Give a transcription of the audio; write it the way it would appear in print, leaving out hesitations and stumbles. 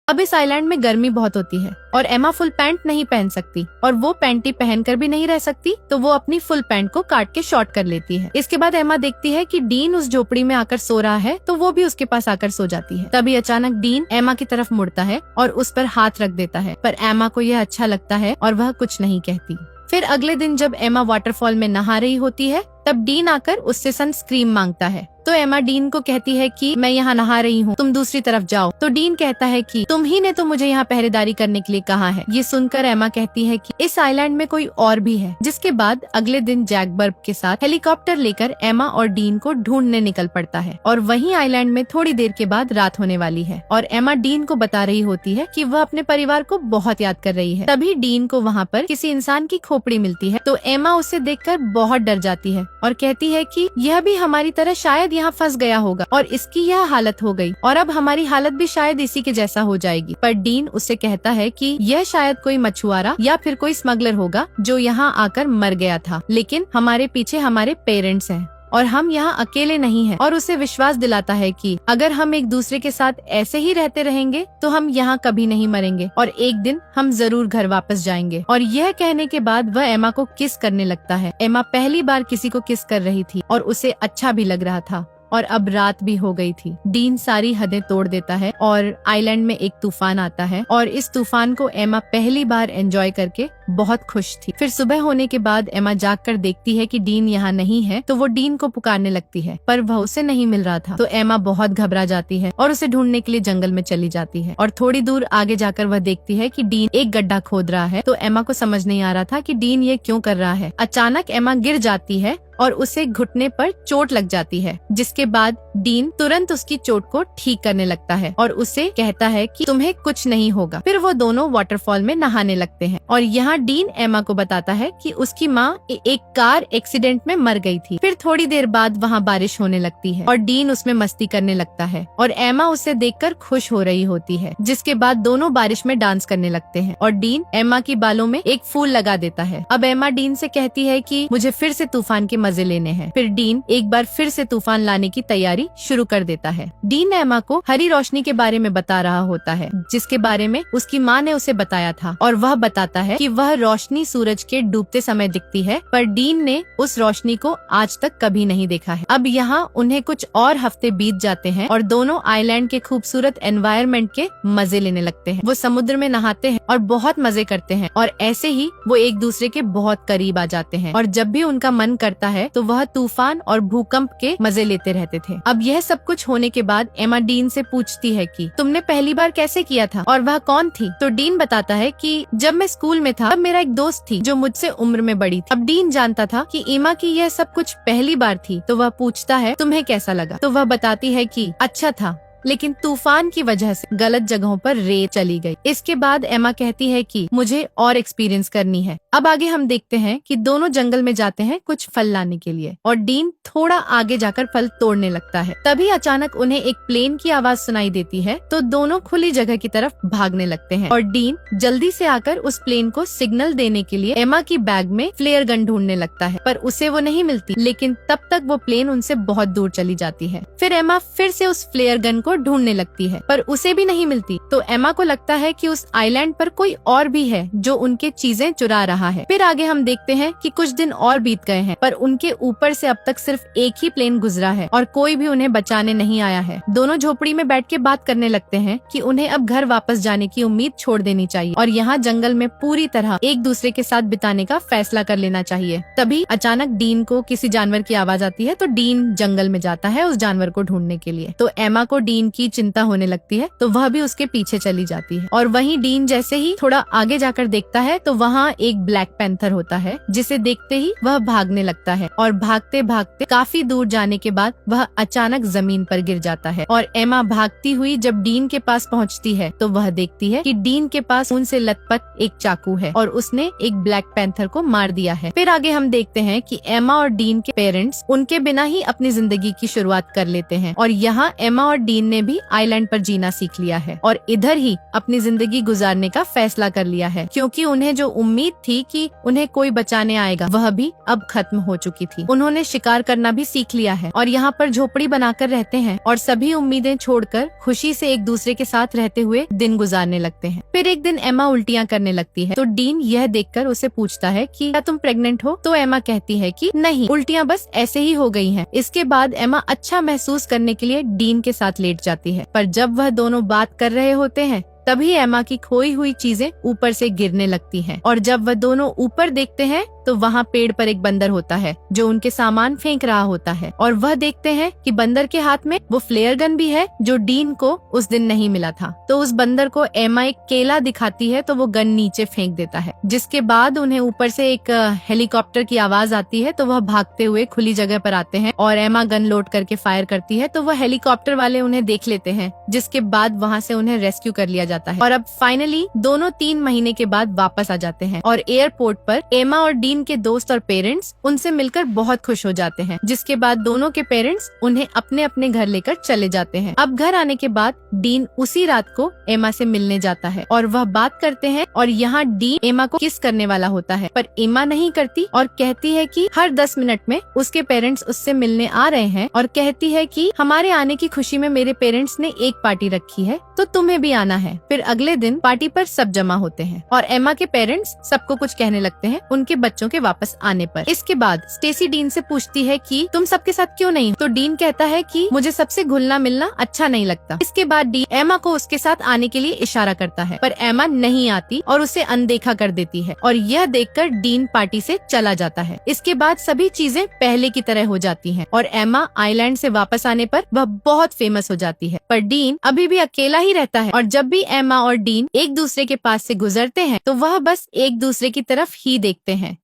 अब इस आइलैंड में गर्मी बहुत होती है और एमा फुल पैंट नहीं पहन सकती और वो पैंटी पहनकर भी नहीं रह सकती, तो वो अपनी फुल पैंट को काट के शॉर्ट कर लेती है। इसके बाद एमा देखती है कि डीन उस झोपड़ी में आकर सो रहा है, तो वो भी उसके पास आकर सो जाती है। तभी अचानक डीन एमा की तरफ मुड़ता है और उस पर हाथ रख देता है, पर एमा को यह अच्छा लगता है और वह कुछ नहीं कहती। फिर अगले दिन जब एमा वाटरफॉल में नहा रही होती है, तब डीन आकर उससे सनस्क्रीन मांगता है। तो एमा डीन को कहती है कि मैं यहाँ नहा रही हूँ, तुम दूसरी तरफ जाओ। तो डीन कहता है कि तुम ही ने तो मुझे यहाँ पहरेदारी करने के लिए कहा है। ये सुनकर एमा कहती है कि इस आइलैंड में कोई और भी है। जिसके बाद अगले दिन जैक बर्ब के साथ हेलीकॉप्टर लेकर एमा और डीन को ढूंढने निकल पड़ता है और वहीं आइलैंड में थोड़ी देर के बाद रात होने वाली है और एमा डीन को बता रही होती है कि वह अपने परिवार को बहुत याद कर रही है। तभी डीन को वहाँ पर किसी इंसान की खोपड़ी मिलती है, तो एमा उसे देखकर बहुत डर जाती है और कहती है कि यह भी हमारी तरह शायद यहाँ फंस गया होगा और इसकी यह हालत हो गई और अब हमारी हालत भी शायद इसी के जैसा हो जाएगी। पर डीन उससे कहता है कि यह शायद कोई मछुआरा या फिर कोई स्मगलर होगा जो यहाँ आकर मर गया था, लेकिन हमारे पीछे हमारे पेरेंट्स हैं और हम यहाँ अकेले नहीं हैं। और उसे विश्वास दिलाता है कि अगर हम एक दूसरे के साथ ऐसे ही रहते रहेंगे तो हम यहाँ कभी नहीं मरेंगे और एक दिन हम जरूर घर वापस जाएंगे। और यह कहने के बाद वह एमा को किस करने लगता है। एमा पहली बार किसी को किस कर रही थी और उसे अच्छा भी लग रहा था और अब रात भी हो गई थी। डीन सारी हदें तोड़ देता है और आइलैंड में एक तूफान आता है और इस तूफान को एमा पहली बार एंजॉय करके बहुत खुश थी। फिर सुबह होने के बाद एमा जागकर देखती है कि डीन यहाँ नहीं है, तो वो डीन को पुकारने लगती है, पर वह उसे नहीं मिल रहा था। तो एमा बहुत घबरा जाती है और उसे ढूंढने के लिए जंगल में चली जाती है और थोड़ी दूर आगे जाकर वह देखती है कि डीन एक गड्ढा खोद रहा है। तो एमा को समझ नहीं आ रहा था कि डीन ये क्यों कर रहा है। अचानक एमा गिर जाती है और उसे घुटने पर चोट लग जाती है, जिसके बाद डीन तुरंत उसकी चोट को ठीक करने लगता है और उसे कहता है कि तुम्हें कुछ नहीं होगा। फिर वो दोनों वाटरफॉल में नहाने लगते हैं और यहाँ डीन एमा को बताता है कि उसकी माँ एक कार एक्सीडेंट में मर गई थी। फिर थोड़ी देर बाद वहाँ बारिश होने लगती है और डीन उसमें मस्ती करने लगता है और एमा उसे देखकर खुश हो रही होती है। जिसके बाद दोनों बारिश में डांस करने लगते हैं और डीन एमा की बालों में एक फूल लगा देता है। अब एमा डीन से कहती है कि मुझे फिर से तूफान के मजे लेने हैं। फिर डीन एक बार फिर से तूफान लाने की तैयारी शुरू कर देता है। डीन एमा को हरी रोशनी के बारे में बता रहा होता है, जिसके बारे में उसकी माँ ने उसे बताया था और वह बताता है कि वह रोशनी सूरज के डूबते समय दिखती है, पर डीन ने उस रोशनी को आज तक कभी नहीं देखा है। अब यहाँ उन्हें कुछ और हफ्ते बीत जाते हैं और दोनों आइलैंड के खूबसूरत एनवायरनमेंट के मजे लेने लगते हैं। वो समुद्र में नहाते हैं और बहुत मजे करते हैं और ऐसे ही वो एक दूसरे के बहुत करीब आ जाते हैं और जब भी उनका मन करता है तो वह तूफान और भूकंप के मजे लेते रहते थे। अब यह सब कुछ होने के बाद एमा डीन से पूछती है कि तुमने पहली बार कैसे किया था और वह कौन थी। तो डीन बताता है कि जब मैं स्कूल में था तब मेरा एक दोस्त थी जो मुझसे उम्र में बड़ी थी। अब डीन जानता था कि एमा की यह सब कुछ पहली बार थी, तो वह पूछता है तुम्हें कैसा लगा। तो वह बताती है कि अच्छा था, लेकिन तूफान की वजह से गलत जगहों पर रेत चली गई। इसके बाद एमा कहती है कि मुझे और एक्सपीरियंस करनी है। अब आगे हम देखते हैं कि दोनों जंगल में जाते हैं कुछ फल लाने के लिए और डीन थोड़ा आगे जाकर फल तोड़ने लगता है। तभी अचानक उन्हें एक प्लेन की आवाज सुनाई देती है, तो दोनों खुली जगह की तरफ भागने लगते हैं और डीन जल्दी से आकर उस प्लेन को सिग्नल देने के लिए एमा की बैग में फ्लेयर गन ढूंढने लगता है, पर उसे वो नहीं मिलती। लेकिन तब तक वो प्लेन उनसे बहुत दूर चली जाती है। फिर एमा फिर से उस फ्लेयर गन को ढूंढने लगती है, पर उसे भी नहीं मिलती। तो एमा को लगता है कि उस आइलैंड पर कोई और भी है जो उनके चीजें चुरा रहा है। फिर आगे हम देखते हैं कि कुछ दिन और बीत गए हैं, पर उनके ऊपर से अब तक सिर्फ एक ही प्लेन गुजरा है और कोई भी उन्हें बचाने नहीं आया है। दोनों झोपड़ी में बैठ के बात करने लगते हैं कि उन्हें अब घर वापस जाने की उम्मीद छोड़ देनी चाहिए और यहाँ जंगल में पूरी तरह एक दूसरे के साथ बिताने का फैसला कर लेना चाहिए। तभी अचानक डीन को किसी जानवर की आवाज आती है, तो डीन जंगल में जाता है उस जानवर को ढूंढने के लिए। तो एमा को डीन की चिंता होने लगती है, तो वह भी उसके पीछे चली जाती है और वहीं डीन जैसे ही थोड़ा आगे जाकर देखता है तो वहाँ एक ब्लैक पैंथर होता है, जिसे देखते ही वह भागने लगता है और भागते भागते काफी दूर जाने के बाद वह अचानक जमीन पर गिर जाता है। और एमा भागती हुई जब डीन के पास पहुँचती है तो वह देखती है कि डीन के पास उनसे लथपथ एक चाकू है और उसने एक ब्लैक पैंथर को मार दिया है। फिर आगे हम देखते हैं कि एमा और डीन के पेरेंट्स उनके बिना ही अपनी जिंदगी की शुरुआत कर लेते हैं और यहाँ एमा और डीन ने भी आइलैंड पर जीना सीख लिया है और इधर ही अपनी जिंदगी गुजारने का फैसला कर लिया है, क्योंकि उन्हें जो उम्मीद थी कि उन्हें कोई बचाने आएगा वह भी अब खत्म हो चुकी थी। उन्होंने शिकार करना भी सीख लिया है और यहाँ पर झोपड़ी बनाकर रहते हैं और सभी उम्मीदें छोड़कर खुशी से एक दूसरे के साथ रहते हुए दिन गुजारने लगते हैं। फिर एक दिन एमा उल्टियाँ करने लगती है तो डीन यह देखकर उसे पूछता है कि क्या तुम प्रेग्नेंट हो? तो एमा कहती है कि नहीं, उल्टियाँ बस ऐसे ही हो गई हैं। इसके बाद एमा अच्छा महसूस करने के लिए डीन के साथ लेट जाती है, पर जब वह दोनों बात कर रहे होते हैं तभी एमा की खोई हुई चीजें ऊपर से गिरने लगती हैं और जब वह दोनों ऊपर देखते हैं तो वहाँ पेड़ पर एक बंदर होता है जो उनके सामान फेंक रहा होता है और वह देखते हैं कि बंदर के हाथ में वो फ्लेयर गन भी है जो डीन को उस दिन नहीं मिला था। तो उस बंदर को एमा एक केला दिखाती है तो वो गन नीचे फेंक देता है, जिसके बाद उन्हें ऊपर से एक हेलीकॉप्टर की आवाज आती है तो वह भागते हुए खुली जगह पर आते हैं और एमा गन लोड करके फायर करती है तो वह हेलीकॉप्टर वाले उन्हें देख लेते हैं, जिसके बाद वहाँ से उन्हें रेस्क्यू कर लिया जाता है। और अब फाइनली दोनों 3 महीने के बाद वापस आ जाते हैं और एयरपोर्ट पर एमा और डीन के दोस्त और पेरेंट्स उनसे मिलकर बहुत खुश हो जाते हैं, जिसके बाद दोनों के पेरेंट्स उन्हें अपने अपने घर लेकर चले जाते हैं। अब घर आने के बाद डीन उसी रात को एमा से मिलने जाता है और वह बात करते हैं और यहाँ डीन एमा को किस करने वाला होता है, पर एमा नहीं करती और कहती है कि हर 10 मिनट में उसके पेरेंट्स उससे मिलने आ रहे हैं और कहती है कि हमारे आने की खुशी में मेरे पेरेंट्स ने एक पार्टी रखी है तो तुम्हें भी आना है। फिर अगले दिन पार्टी पर सब जमा होते हैं और एमा के पेरेंट्स सबको कुछ कहने लगते हैं उनके बच्चों के वापस आने पर। इसके बाद स्टेसी डीन से पूछती है कि तुम सबके साथ क्यों नहीं? तो डीन कहता है कि मुझे सबसे घुलना मिलना अच्छा नहीं लगता। इसके बाद डीन एमा को उसके साथ आने के लिए इशारा करता है, पर एमा नहीं आती और उसे अनदेखा कर देती है और यह देखकर डीन पार्टी से चला जाता है। इसके बाद सभी चीजें पहले की तरह हो जाती हैं और एमा आइलैंड से वापस आने पर वह बहुत फेमस हो जाती है, पर डीन अभी भी अकेला ही रहता है और जब भी एमा और डीन एक दूसरे के पास से गुजरते हैं तो वह बस एक दूसरे की तरफ ही देखते हैं।